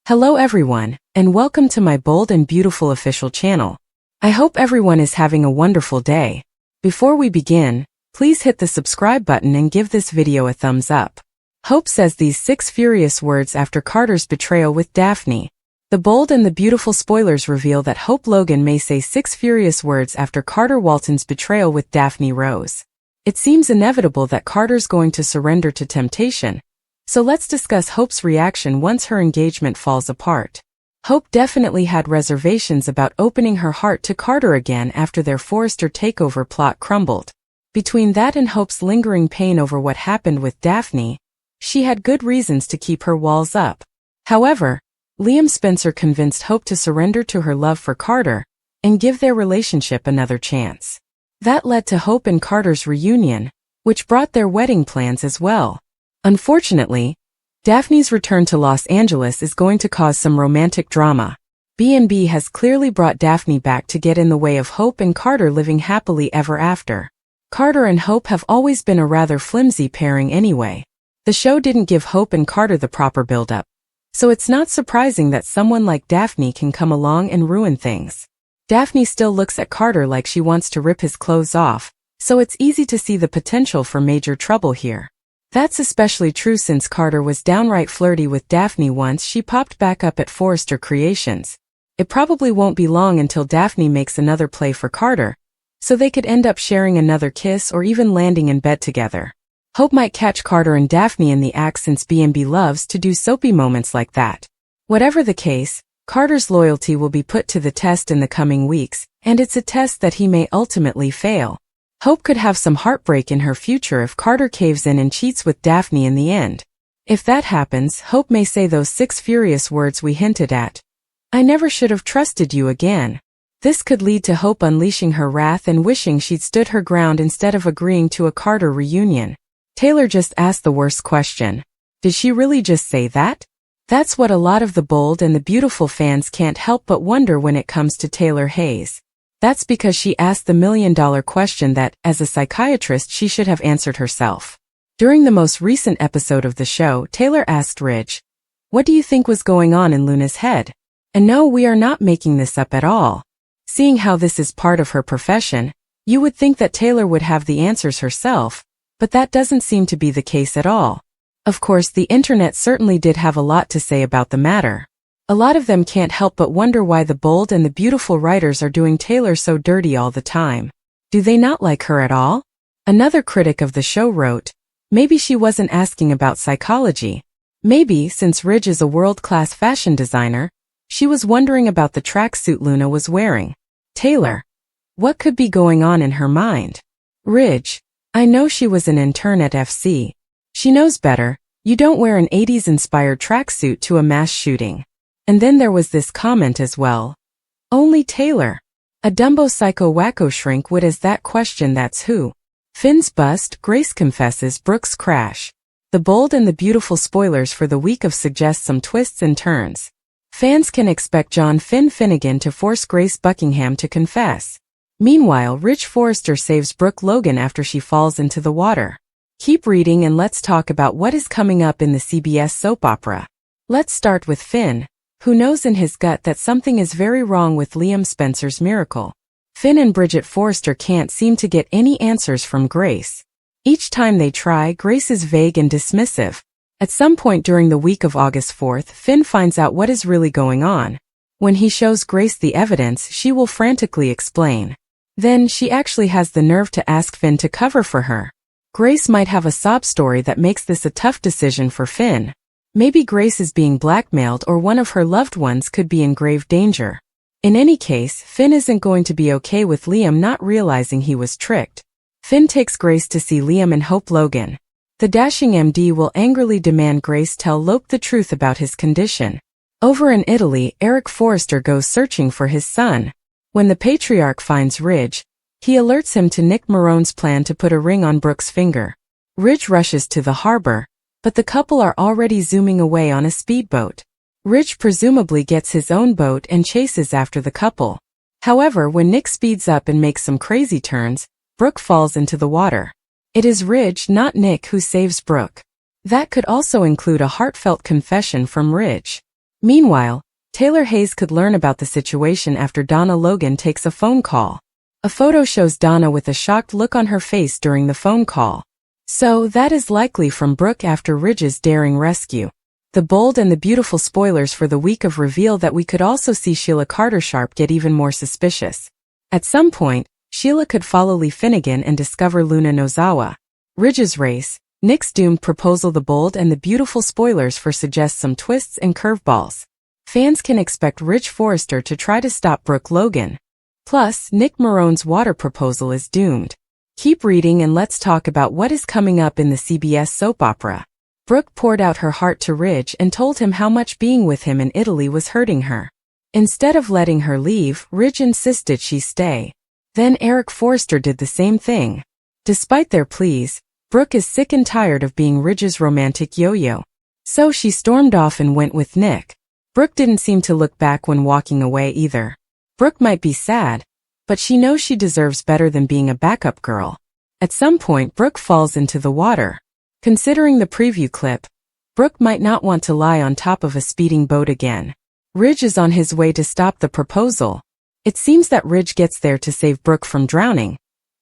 Hello everyone, and welcome to my bold and beautiful official channel. I hope everyone is having a wonderful day. Before we begin, please hit the subscribe button and give this video a thumbs up. Hope says these 6 furious words after Carter's betrayal with Daphne. The bold and the beautiful spoilers reveal that Hope Logan may say 6 furious words after Carter Walton's betrayal with Daphne Rose. It seems inevitable that Carter's going to surrender to temptation. So let's discuss Hope's reaction once her engagement falls apart. Hope definitely had reservations about opening her heart to Carter again after their Forrester takeover plot crumbled. Between that and Hope's lingering pain over what happened with Daphne, she had good reasons to keep her walls up. However, Liam Spencer convinced Hope to surrender to her love for Carter and give their relationship another chance. That led to Hope and Carter's reunion, which brought their wedding plans as well. Unfortunately, Daphne's return to Los Angeles is going to cause some romantic drama. B&B has clearly brought Daphne back to get in the way of Hope and Carter living happily ever after. Carter and Hope have always been a rather flimsy pairing anyway. The show didn't give Hope and Carter the proper build-up, so it's not surprising that someone like Daphne can come along and ruin things. Daphne still looks at Carter like she wants to rip his clothes off, so it's easy to see the potential for major trouble here. That's especially true since Carter was downright flirty with Daphne once she popped back up at Forrester Creations. It probably won't be long until Daphne makes another play for Carter, so they could end up sharing another kiss or even landing in bed together. Hope might catch Carter and Daphne in the act since B&B loves to do soapy moments like that. Whatever the case, Carter's loyalty will be put to the test in the coming weeks, and it's a test that he may ultimately fail. Hope could have some heartbreak in her future if Carter caves in and cheats with Daphne in the end. If that happens, Hope may say those 6 furious words we hinted at. I never should have trusted you again. This could lead to Hope unleashing her wrath and wishing she'd stood her ground instead of agreeing to a Carter reunion. Taylor just asked the worst question. Did she really just say that? That's what a lot of the bold and the beautiful fans can't help but wonder when it comes to Taylor Hayes. That's because she asked the million-dollar question that, as a psychiatrist, she should have answered herself. During the most recent episode of the show, Taylor asked Ridge, "What do you think was going on in Luna's head?" And no, we are not making this up at all. Seeing how this is part of her profession, you would think that Taylor would have the answers herself, but that doesn't seem to be the case at all. Of course, the internet certainly did have a lot to say about the matter. A lot of them can't help but wonder why the bold and the beautiful writers are doing Taylor so dirty all the time. Do they not like her at all? Another critic of the show wrote, maybe she wasn't asking about psychology. Maybe, since Ridge is a world-class fashion designer, she was wondering about the tracksuit Luna was wearing. Taylor, what could be going on in her mind? Ridge, I know she was an intern at FC. She knows better. You don't wear an 80s-inspired tracksuit to a mass shooting. And then there was this comment as well. Only Taylor. A Dumbo psycho wacko shrink would ask that question. That's who. Finn's bust, Grace confesses Brooke's crash. The bold and the beautiful spoilers for the week of suggest some twists and turns. Fans can expect John Finn Finnegan to force Grace Buckingham to confess. Meanwhile, Rich Forrester saves Brooke Logan after she falls into the water. Keep reading and let's talk about what is coming up in the CBS soap opera. Let's start with Finn, who knows in his gut that something is very wrong with Liam Spencer's miracle. Finn and Bridget Forrester can't seem to get any answers from Grace. Each time they try, Grace is vague and dismissive. At some point during the week of August 4th, Finn finds out what is really going on. When he shows Grace the evidence, she will frantically explain. Then, she actually has the nerve to ask Finn to cover for her. Grace might have a sob story that makes this a tough decision for Finn. Maybe Grace is being blackmailed or one of her loved ones could be in grave danger. In any case, Finn isn't going to be okay with Liam not realizing he was tricked. Finn takes Grace to see Liam and Hope Logan. The dashing MD will angrily demand Grace tell Lope the truth about his condition. Over in Italy, Eric Forrester goes searching for his son. When the patriarch finds Ridge, he alerts him to Nick Marone's plan to put a ring on Brooke's finger. Ridge rushes to the harbor, but the couple are already zooming away on a speedboat. Ridge presumably gets his own boat and chases after the couple. However, when Nick speeds up and makes some crazy turns, Brooke falls into the water. It is Ridge, not Nick, who saves Brooke. That could also include a heartfelt confession from Ridge. Meanwhile, Taylor Hayes could learn about the situation after Donna Logan takes a phone call. A photo shows Donna with a shocked look on her face during the phone call. So, that is likely from Brooke after Ridge's daring rescue. The bold and the beautiful spoilers for the week of reveal that we could also see Sheila Carter-Sharp get even more suspicious. At some point, Sheila could follow Lee Finnegan and discover Luna Nozawa. Ridge's race, Nick's doomed proposal. The bold and the beautiful spoilers for suggest some twists and curveballs. Fans can expect Ridge Forrester to try to stop Brooke Logan. Plus, Nick Marone's water proposal is doomed. Keep reading and let's talk about what is coming up in the CBS soap opera. Brooke poured out her heart to Ridge and told him how much being with him in Italy was hurting her. Instead of letting her leave, Ridge insisted she stay. Then Eric Forrester did the same thing. Despite their pleas, Brooke is sick and tired of being Ridge's romantic yo-yo. So she stormed off and went with Nick. Brooke didn't seem to look back when walking away either. Brooke might be sad, but she knows she deserves better than being a backup girl. At some point, Brooke falls into the water. Considering the preview clip, Brooke might not want to lie on top of a speeding boat again. Ridge is on his way to stop the proposal. It seems that Ridge gets there to save Brooke from drowning.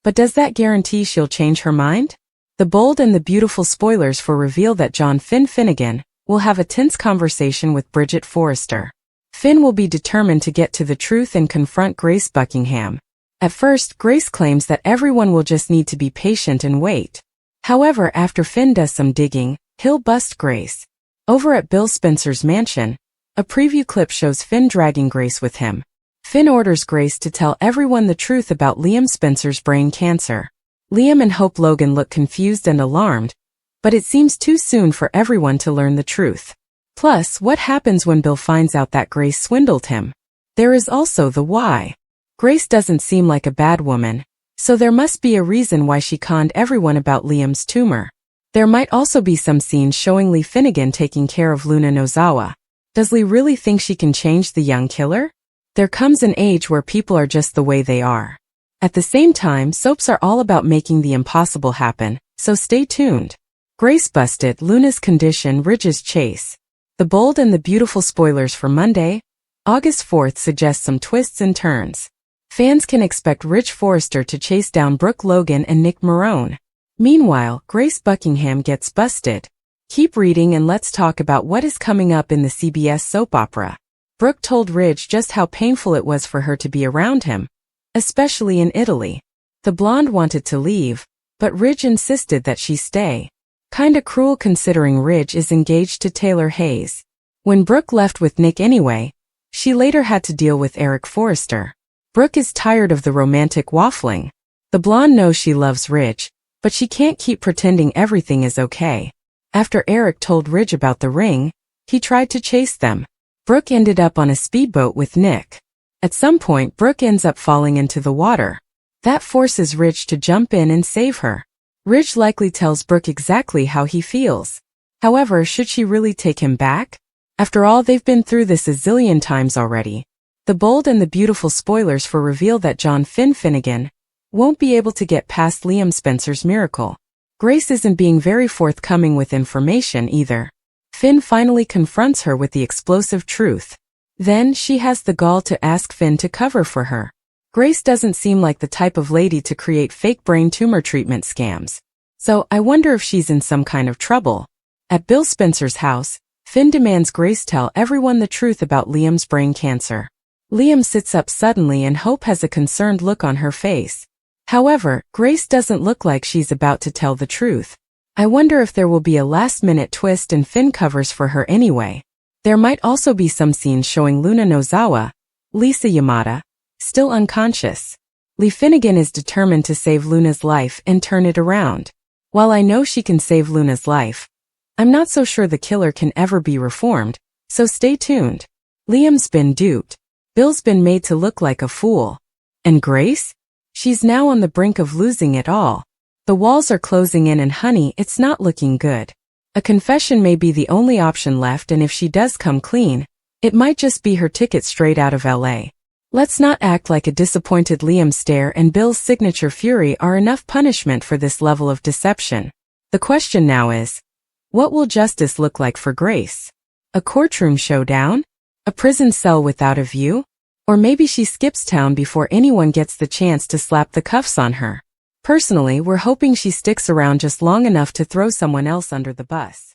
But does that guarantee she'll change her mind? The bold and the beautiful spoilers for reveal that John Finn Finnegan will have a tense conversation with Bridget Forrester. Finn will be determined to get to the truth and confront Grace Buckingham. At first, Grace claims that everyone will just need to be patient and wait. However, after Finn does some digging, he'll bust Grace. Over at Bill Spencer's mansion, a preview clip shows Finn dragging Grace with him. Finn orders Grace to tell everyone the truth about Liam Spencer's brain cancer. Liam and Hope Logan look confused and alarmed, but it seems too soon for everyone to learn the truth. Plus, what happens when Bill finds out that Grace swindled him? There is also the why. Grace doesn't seem like a bad woman, so there must be a reason why she conned everyone about Liam's tumor. There might also be some scenes showing Lee Finnegan taking care of Luna Nozawa. Does Lee really think she can change the young killer? There comes an age where people are just the way they are. At the same time, soaps are all about making the impossible happen, so stay tuned. Grace busted, Luna's condition, Ridge's chase. The bold and the beautiful spoilers for Monday, August 4th suggest some twists and turns. Fans can expect Ridge Forrester to chase down Brooke Logan and Nick Marone. Meanwhile, Grace Buckingham gets busted. Keep reading and let's talk about what is coming up in the CBS soap opera. Brooke told Ridge just how painful it was for her to be around him, especially in Italy. The blonde wanted to leave, but Ridge insisted that she stay. Kinda cruel considering Ridge is engaged to Taylor Hayes. When Brooke left with Nick anyway, she later had to deal with Eric Forrester. Brooke is tired of the romantic waffling. The blonde knows she loves Ridge, but she can't keep pretending everything is okay. After Eric told Ridge about the ring, he tried to chase them. Brooke ended up on a speedboat with Nick. At some point, Brooke ends up falling into the water. That forces Ridge to jump in and save her. Ridge likely tells Brooke exactly how he feels. However, should she really take him back? After all, they've been through this a zillion times already. The bold and the beautiful spoilers for reveal that John Finn Finnegan won't be able to get past Liam Spencer's miracle. Grace isn't being very forthcoming with information either. Finn finally confronts her with the explosive truth. Then she has the gall to ask Finn to cover for her. Grace doesn't seem like the type of lady to create fake brain tumor treatment scams. So I wonder if she's in some kind of trouble. At Bill Spencer's house, Finn demands Grace tell everyone the truth about Liam's brain cancer. Liam sits up suddenly and Hope has a concerned look on her face. However, Grace doesn't look like she's about to tell the truth. I wonder if there will be a last-minute twist and Finn covers for her anyway. There might also be some scenes showing Luna Nozawa, Lisa Yamada, still unconscious. Lee Finnegan is determined to save Luna's life and turn it around. While I know she can save Luna's life, I'm not so sure the killer can ever be reformed, so stay tuned. Liam's been duped. Bill's been made to look like a fool. And Grace? She's now on the brink of losing it all. The walls are closing in and honey, it's not looking good. A confession may be the only option left, and if she does come clean, it might just be her ticket straight out of LA. Let's not act like a disappointed Liam stare and Bill's signature fury are enough punishment for this level of deception. The question now is, what will justice look like for Grace? A courtroom showdown? A prison cell without a view? Or maybe she skips town before anyone gets the chance to slap the cuffs on her. Personally, we're hoping she sticks around just long enough to throw someone else under the bus.